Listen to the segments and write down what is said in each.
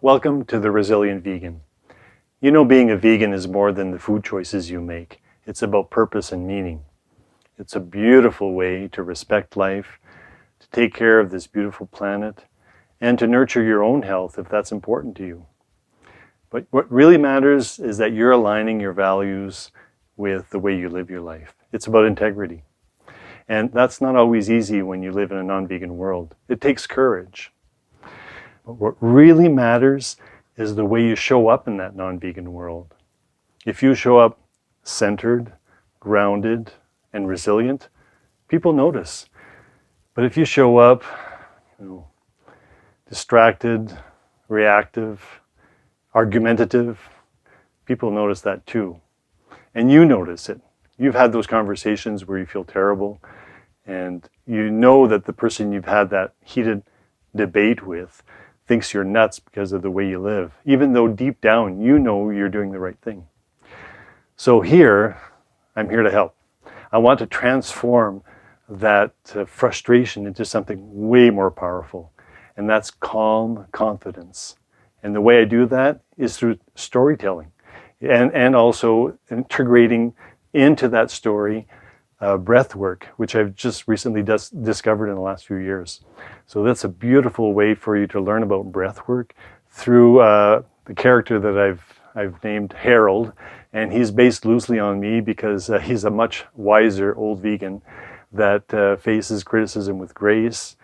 welcome to The Resilient Vegan. You know, being a vegan is more than the food choices you make. It's about purpose and meaning. It's a beautiful way to respect life, to take care of this beautiful planet, and to nurture your own health if that's important to you. But what really matters is that you're aligning your values with the way you live your life. It's about integrity. And that's not always easy when you live in a non-vegan world. It takes courage. But what really matters is the way you show up in that non-vegan world. If you show up centered, grounded, and resilient, people notice. But if you show up, distracted, reactive, argumentative, people notice that too. And you notice it. You've had those conversations where you feel terrible, and you know that the person you've had that heated debate with thinks you're nuts because of the way you live, even though deep down you know you're doing the right thing. So here, I'm here to help. I want to transform that frustration into something way more powerful, and that's calm confidence. And the way I do that is through storytelling and also integrating into that story breath work, which I've just recently discovered in the last few years. So that's a beautiful way for you to learn about breath work through the character that I've named Harold, and he's based loosely on me because he's a much wiser old vegan that faces criticism with grace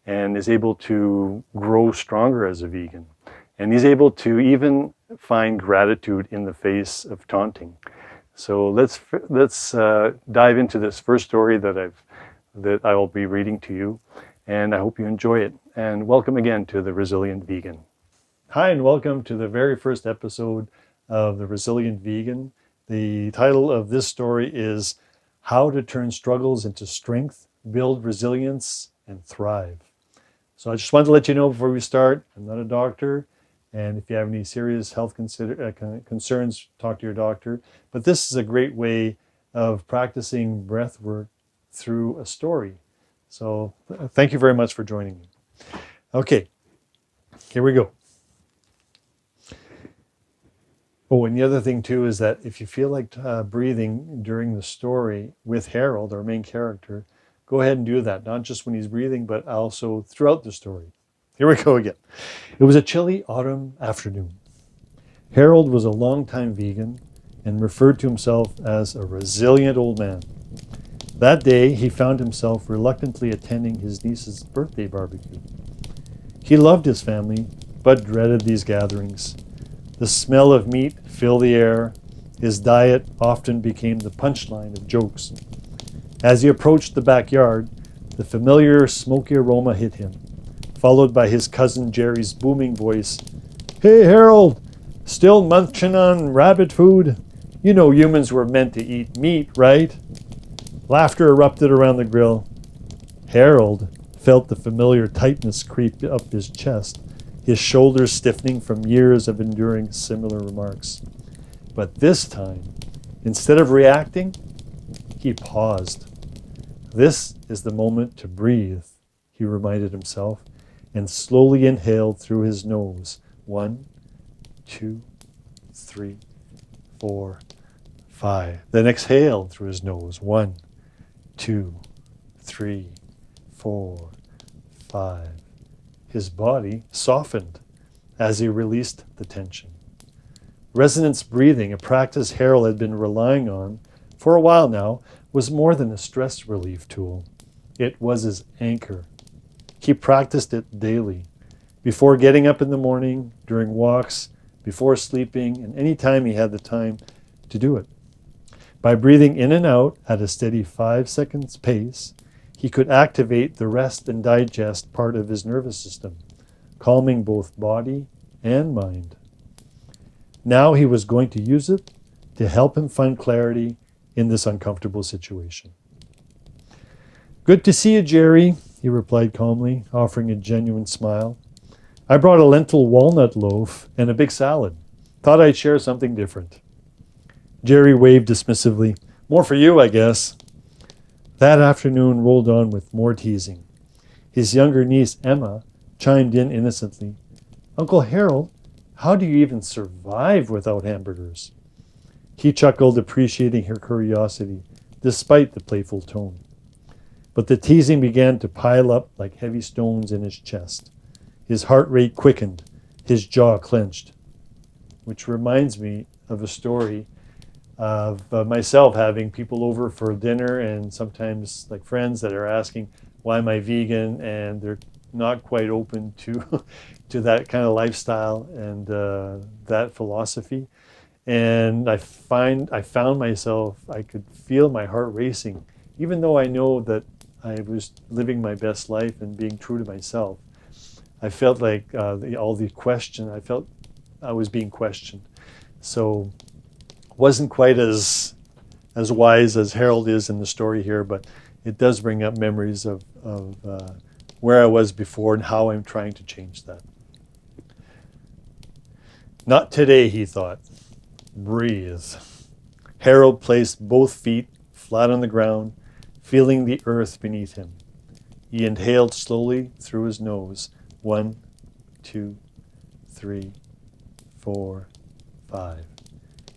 and is able to grow stronger as a vegan. And he's able to even find gratitude in the face of taunting. So let's dive into this first story that I will be reading to you, and I hope you enjoy it. And welcome again to The Resilient Vegan. Hi, and welcome to the very first episode of The Resilient Vegan. The title of this story is How to Turn Struggles into Strength, Build Resilience, and Thrive. So I just wanted to let you know before we start, I'm not a doctor. And if you have any serious health concerns, talk to your doctor. But this is a great way of practicing breath work through a story. So thank you very much for joining me. Okay, here we go. Oh, and the other thing too is that if you feel like breathing during the story with Harold, our main character, go ahead and do that. Not just when he's breathing, but also throughout the story. Here we go again. It was a chilly autumn afternoon. Harold was a longtime vegan and referred to himself as a resilient old man. That day, he found himself reluctantly attending his niece's birthday barbecue. He loved his family, but dreaded these gatherings. The smell of meat filled the air. His diet often became the punchline of jokes. As he approached the backyard, the familiar smoky aroma hit him, followed by his cousin Jerry's booming voice. "Hey, Harold, still munching on rabbit food? You know humans were meant to eat meat, right?" Laughter erupted around the grill. Harold felt the familiar tightness creep up his chest, his shoulders stiffening from years of enduring similar remarks. But this time, instead of reacting, he paused. This is the moment to breathe, he reminded himself, and slowly inhaled through his nose. 1, 2, 3, 4, 5. Then exhaled through his nose. 1, 2, 3, 4, 5. His body softened as he released the tension. Resonance breathing, a practice Harold had been relying on for a while now, was more than a stress relief tool. It was his anchor. He practiced it daily, before getting up in the morning, during walks, before sleeping, and any time he had the time to do it. By breathing in and out at a steady 5 seconds pace, he could activate the rest and digest part of his nervous system, calming both body and mind. Now he was going to use it to help him find clarity in this uncomfortable situation. "Good to see you, Jerry," he replied calmly, offering a genuine smile. "I brought a lentil walnut loaf and a big salad. Thought I'd share something different." Jerry waved dismissively. "More for you, I guess." That afternoon rolled on with more teasing. His younger niece, Emma, chimed in innocently. "Uncle Harold, How do you even survive without hamburgers? He chuckled, appreciating her curiosity, despite the playful tone. But the teasing began to pile up like heavy stones in his chest. His heart rate quickened, his jaw clenched. Which reminds me of a story of myself having people over for dinner, and sometimes like friends that are asking, why am I vegan? And they're not quite open to to that kind of lifestyle and that philosophy. And I found myself, I could feel my heart racing, even though I know that I was living my best life and being true to myself. I felt like all the question, I felt I was being questioned. So wasn't quite as wise as Harold is in the story here, but it does bring up memories of where I was before and how I'm trying to change that. Not today, he thought. Breathe. Harold placed both feet flat on the ground, feeling the earth beneath him. He inhaled slowly through his nose. 1, 2, 3, 4, 5.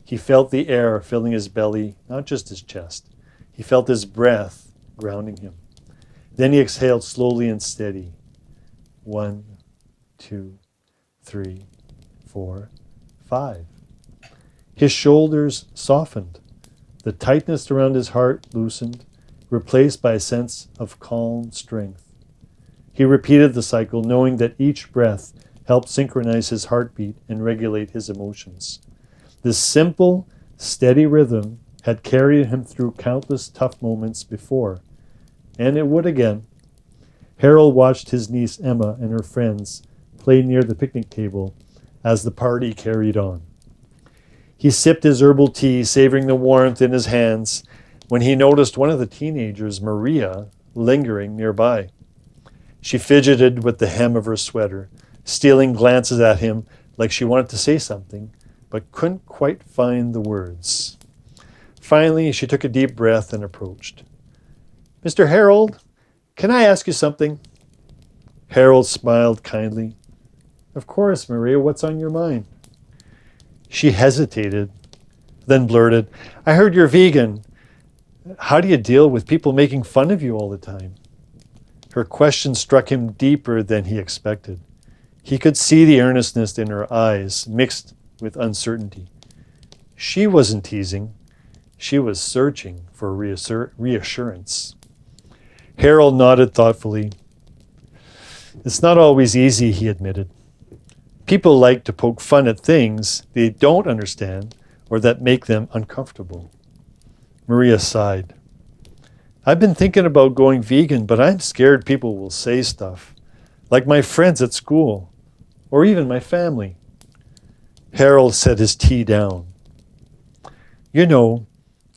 He felt the air filling his belly, not just his chest. He felt his breath grounding him. Then he exhaled slowly and steady. 1, 2, 3, 4, 5. His shoulders softened. The tightness around his heart loosened, replaced by a sense of calm strength. He repeated the cycle, knowing that each breath helped synchronize his heartbeat and regulate his emotions. This simple, steady rhythm had carried him through countless tough moments before, and it would again. Harold watched his niece Emma and her friends play near the picnic table as the party carried on. He sipped his herbal tea, savoring the warmth in his hands, when he noticed one of the teenagers, Maria, lingering nearby. She fidgeted with the hem of her sweater, stealing glances at him like she wanted to say something, but couldn't quite find the words. Finally, she took a deep breath and approached. "Mr. Harold, can I ask you something?" Harold smiled kindly. "Of course, Maria, what's on your mind?" She hesitated, then blurted, "I heard you're vegan. How do you deal with people making fun of you all the time?" Her question struck him deeper than he expected. He could see the earnestness in her eyes, mixed with uncertainty. She wasn't teasing. She was searching for reassurance. Harold nodded thoughtfully. "It's not always easy," he admitted. "People like to poke fun at things they don't understand or that make them uncomfortable." Maria sighed. "I've been thinking about going vegan, but I'm scared people will say stuff, like my friends at school, or even my family." Harold set his tea down. "You know,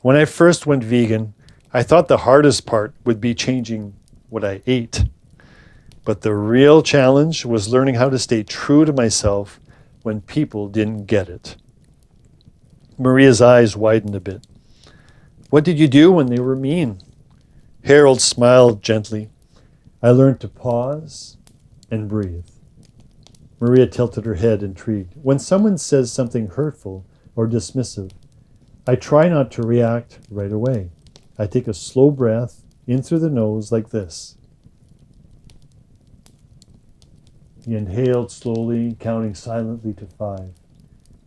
when I first went vegan, I thought the hardest part would be changing what I ate. But the real challenge was learning how to stay true to myself when people didn't get it." Maria's eyes widened a bit. "What did you do when they were mean?" Harold smiled gently. "I learned to pause and breathe." Maria tilted her head, intrigued. "When someone says something hurtful or dismissive, I try not to react right away. I take a slow breath in through the nose like this." He inhaled slowly, counting silently to 5.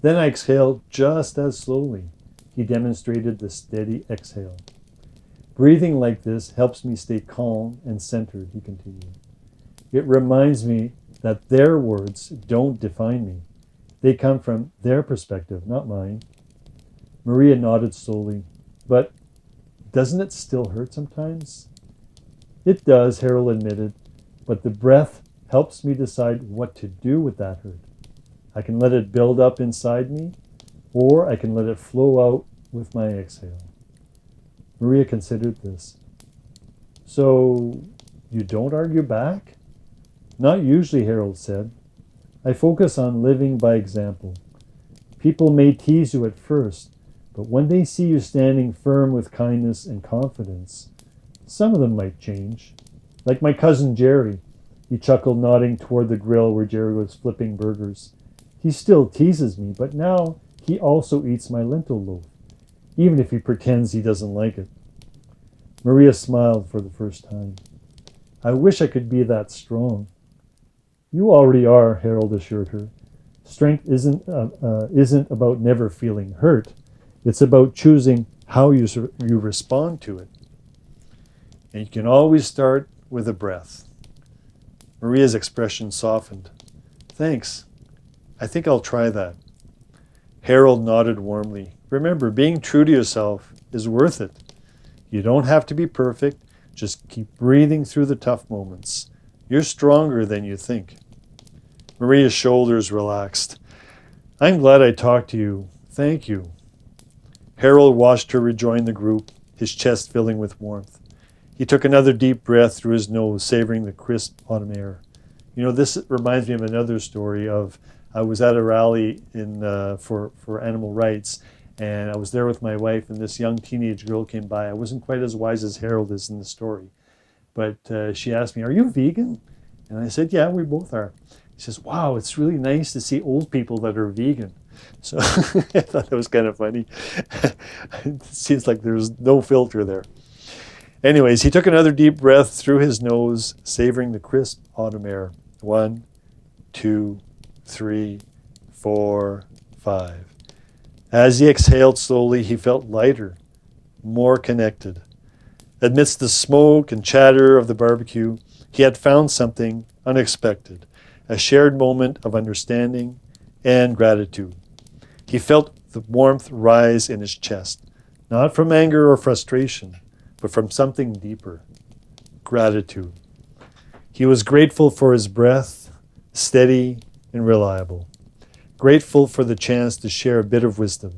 Then I exhaled just as slowly. He demonstrated the steady exhale. "Breathing like this helps me stay calm and centered," he continued. "It reminds me that their words don't define me. They come from their perspective, not mine." Maria nodded slowly. "But doesn't it still hurt sometimes?" "It does," Harold admitted, "but the breath helps me decide what to do with that hurt. I can let it build up inside me, or I can let it flow out with my exhale." Maria considered this. "So you don't argue back?" "Not usually," Harold said. "I focus on living by example. People may tease you at first, but when they see you standing firm with kindness and confidence, some of them might change. Like my cousin Jerry." He chuckled, nodding toward the grill where Jerry was flipping burgers. He still teases me, but now he also eats my lentil loaf, even if he pretends he doesn't like it. Maria smiled for the first time. I wish I could be that strong. You already are, Harold assured her. Strength isn't about never feeling hurt. It's about choosing how you respond to it. And you can always start with a breath. Maria's expression softened. Thanks. I think I'll try that. Harold nodded warmly. Remember, being true to yourself is worth it. You don't have to be perfect. Just keep breathing through the tough moments. You're stronger than you think. Maria's shoulders relaxed. I'm glad I talked to you. Thank you. Harold watched her rejoin the group, his chest filling with warmth. He took another deep breath through his nose, savoring the crisp autumn air. You know, this reminds me of another story of I was at a rally for animal rights, and I was there with my wife, and this young teenage girl came by. I wasn't quite as wise as Harold is in the story, but she asked me, "Are you vegan?" And I said, "Yeah, we both are." She says, "Wow, it's really nice to see old people that are vegan." So I thought that was kind of funny. It seems like there's no filter there. Anyways, he took another deep breath through his nose, savoring the crisp autumn air. 1, 2, 3, 4, 5. As he exhaled slowly, he felt lighter, more connected. Amidst the smoke and chatter of the barbecue, he had found something unexpected, a shared moment of understanding and gratitude. He felt the warmth rise in his chest, not from anger or frustration, but from something deeper, gratitude. He was grateful for his breath, steady and reliable. Grateful for the chance to share a bit of wisdom.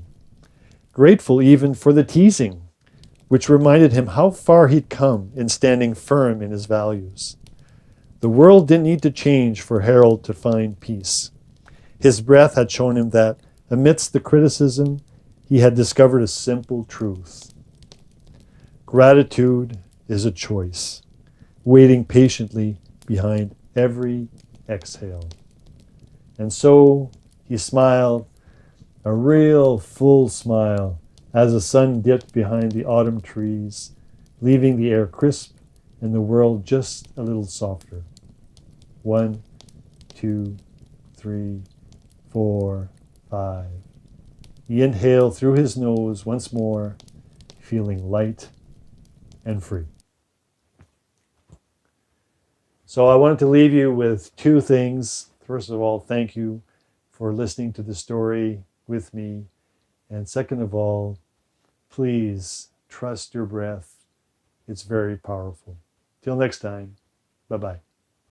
Grateful even for the teasing, which reminded him how far he'd come in standing firm in his values. The world didn't need to change for Harold to find peace. His breath had shown him that, amidst the criticism, he had discovered a simple truth. Gratitude is a choice, waiting patiently behind every exhale. And so he smiled, a real full smile, as the sun dipped behind the autumn trees, leaving the air crisp and the world just a little softer. 1, 2, 3, 4, 5. He inhaled through his nose once more, feeling light and free. So I wanted to leave you with 2 things. First of all, thank you for listening to the story with me. And second of all, please trust your breath. It's very powerful. Till next time, bye-bye.